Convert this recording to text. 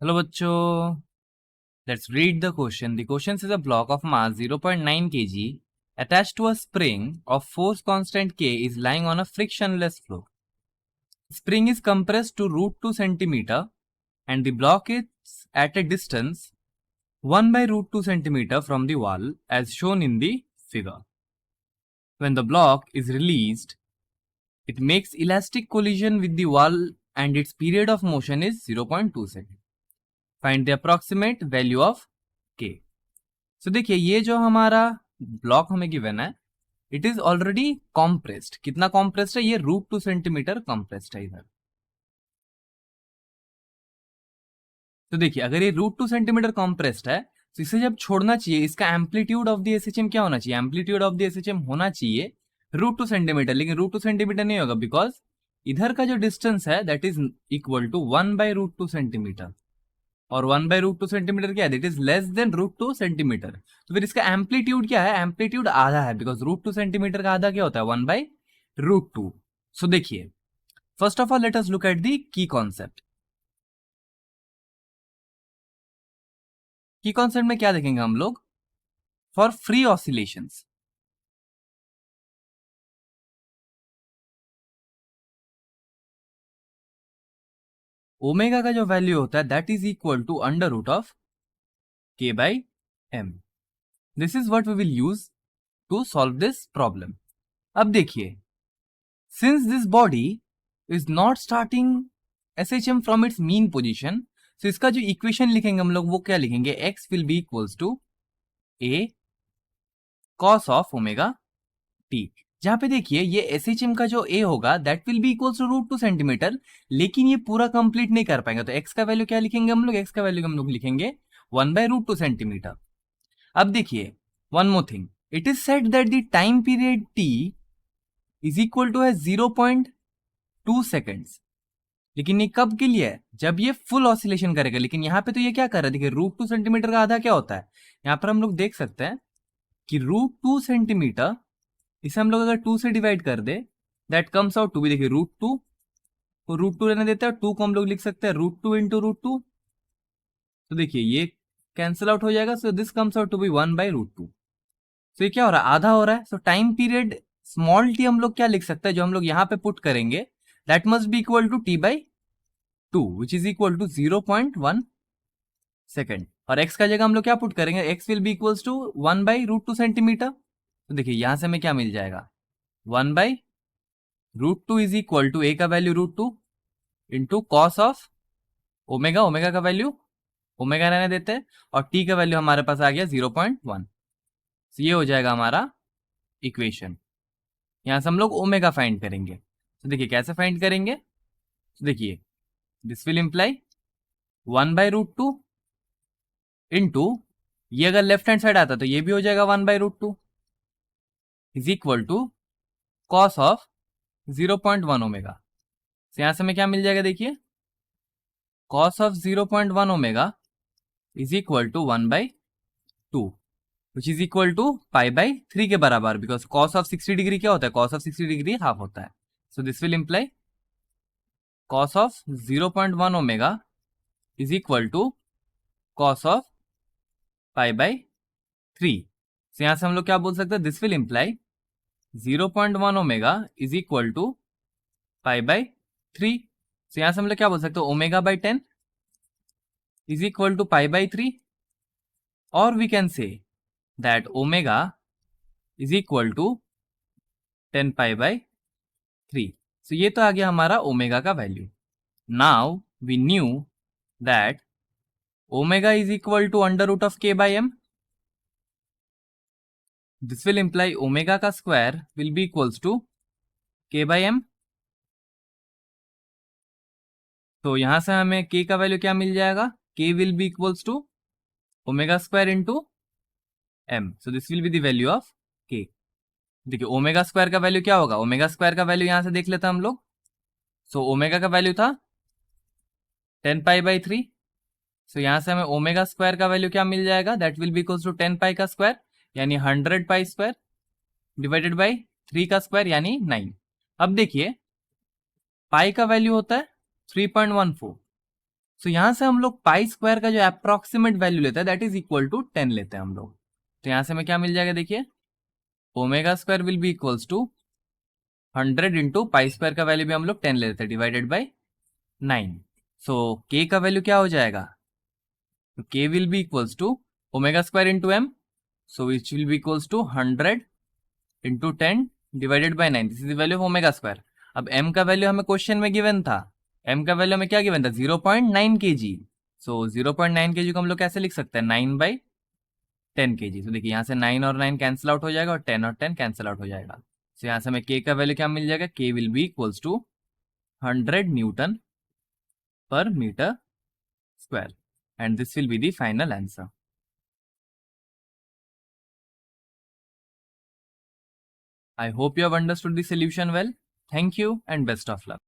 Hello बच्चों, let's read the question. The question says a block of mass 0.9 kg attached to a spring of force constant K is lying on a frictionless floor. Spring is compressed to √2 centimeter and the block is at a distance 1 by √2 centimeter from the wall as shown in the figure. When the block is released, it makes elastic collision with the wall and its period of motion is 0.2 seconds. Find the approximate value of के। सो देखिए, ये जो हमारा block हमें given है, it is already compressed. कितना compressed है? ये √2 सेंटीमीटर कॉम्प्रेस्ड है इधर। तो देखिए, अगर ये √2 सेंटीमीटर कॉम्प्रेस्ड है तो इसे जब छोड़ना चाहिए, इसका एम्पलीट्यूड ऑफ द एसएचएम क्या होना चाहिए? एम्पलीट्यूड ऑफ द एसएचएम होना चाहिए √2 सेंटीमीटर, लेकिन √2 सेंटीमीटर नहीं होगा बिकॉज इधर का जो डिस्टेंस है that is equal to 1 by √2 centimetre, और 1 बाई √2 सेंटीमीटर क्या है? That is less than √2 centimetre. तो फिर इसका एम्पलीट्यूड क्या है? एम्पलीट्यूड आधा है बिकॉज √2 सेंटीमीटर का आधा क्या होता है? 1 बाई √2। सो देखिए, first of all let us look at the की कॉन्सेप्ट। की कॉन्सेप्ट में क्या देखेंगे हम लोग? फॉर फ्री ऑसिलेशंस, ओमेगा का जो वैल्यू होता है that is equal to √√ of k by m. This is what we will use to solve this problem. अब देखिए, since this body is not starting SHM from its mean position, तो इसका जो equation लिखेंगे हम लोग वो क्या लिखेंगे? X will be equals to a cos of omega t. जहां पे देखिए, ये एसएचएम का जो ए होगा that will be equals to √2 centimetre, लेकिन ये पूरा कंप्लीट नहीं कर पाएंगे। तो एक्स का वैल्यू क्या लिखेंगे हम लोग? एक्स का वैल्यू हम लोग लिखेंगे 1 बाई √2 सेंटीमीटर। अब देखिए, one more thing, it is said that the time period T is equal to है 0.2 सेकेंड्स। लेकिन ये कब के लिए है? जब ये फुल ऑसिलेशन करेगा। लेकिन यहाँ पे तो ये क्या कर रहा है? देखिए, √2 सेंटीमीटर का आधा क्या होता है? यहाँ पर हम लोग देख सकते हैं कि √2 सेंटीमीटर, इसे हम लोग अगर 2 से डिवाइड कर दे दैट कम्स आउट टू भी, देखिए √2 को √2 रहने देते हैं, 2 को हम लोग लिख सकते हैं √2 इंटू √2। तो देखिए, ये कैंसिल आउट हो जाएगा, so this comes out to be 1 by √2। तो ये क्या हो रहा है? आधा हो रहा है। सो टाइम पीरियड स्मॉल टी हम लोग क्या लिख सकते हैं? जो हम लोग यहाँ पे पुट करेंगे that must be equal to T by 2 which is equal to 0.1 second. और x का जगह हम लोग क्या पुट करेंगे? x will be equals to 1 by √2 centimetre. तो देखिए, यहां से हमें क्या मिल जाएगा? 1 by √2 is equal to a का value √2 into cos of omega. Omega का वैल्यू ओमेगा रहने देते हैं, और t का वैल्यू हमारे पास आ गया 0.1। तो ये हो जाएगा हमारा इक्वेशन। यहां से हम लोग ओमेगा फाइंड करेंगे। तो देखिए, कैसे फाइंड करेंगे? तो देखिए, this will imply 1 by √2 into, ये अगर लेफ्ट हैंड साइड आता तो ये भी हो जाएगा 1 by √2 is equal to cos of 0.1 omega. तो यहां से हमें क्या मिल जाएगा? देखिए, cos of 0.1 omega is equal to 1 by 2 which is equal to pi by 3 के बराबर, बिकॉज कॉस ऑफ 60 डिग्री क्या होता है? कॉस ऑफ 60 डिग्री हाफ होता है। So this will imply cos of 0.1 omega is equal to cos of pi by 3। so यहां से हम लोग क्या बोल सकते हैं? This will imply 0.1 omega is equal to pi by 3। so यहां से हम लोग क्या बोल सकते हैं? Omega by 10 is equal to pi by 3, और we can say that omega is equal to 10 pi by 3। So ये तो आ गया हमारा ओमेगा का value. Now we knew that omega is equal to √√ of k by m। This will imply omega का square will be equals to k by m। तो यहां से हमें k का वैल्यू क्या मिल जाएगा? k will be equals to omega square into m। So this will be the value of k। देखिए, ओमेगा स्क्वायर का वैल्यू क्या होगा? ओमेगा स्क्वायर का वैल्यू यहां से देख लेते हैं हम लोग। सो ओमेगा का वैल्यू था 10 पाई बाई 3। सो यहां से हमें ओमेगा स्क्वायर का वैल्यू क्या मिल जाएगा? That will be equals to 10 pi का स्क्वायर यानी 100 पाई स्क्वायर डिवाइडेड बाई 3 का स्क्वायर यानी 9। अब देखिए, पाई का वैल्यू होता है 3.14, सो यहां से हम लोग पाई स्क्वायर का जो अप्रोक्सीमेट वैल्यू लेता है दैट इज इक्वल टू 10 लेते हैं हम लोग। तो यहां से हमें क्या मिल जाएगा, देखिए omega square will be equals to 100 into pi square का वैल्यू भी हम लोग 10 ले लेते हैं डिवाइडेड बाई 9। सो के का वैल्यू क्या हो जाएगा, तो k will be equals to omega square into m, so which will be equals to 100 into 10 divided by 9। This is the value of omega square. अब m का वैल्यू हमें क्वेश्चन में गिवन था, m का वैल्यू हमें क्या given था 0.9 kg। सो 0.9 kg को हम लोग कैसे लिख सकते हैं 9/10 kg। तो देखिए यहाँ से 9 और 9 कैंसिल आउट हो जाएगा और 10 और 10 कैंसिल आउट हो जाएगा। तो यहाँ से हमें k का वैल्यू क्या मिल जाएगा, k will be equals to 100 newton पर metre square and this will be the final answer. I hope you have understood the solution well. Thank you and best of luck.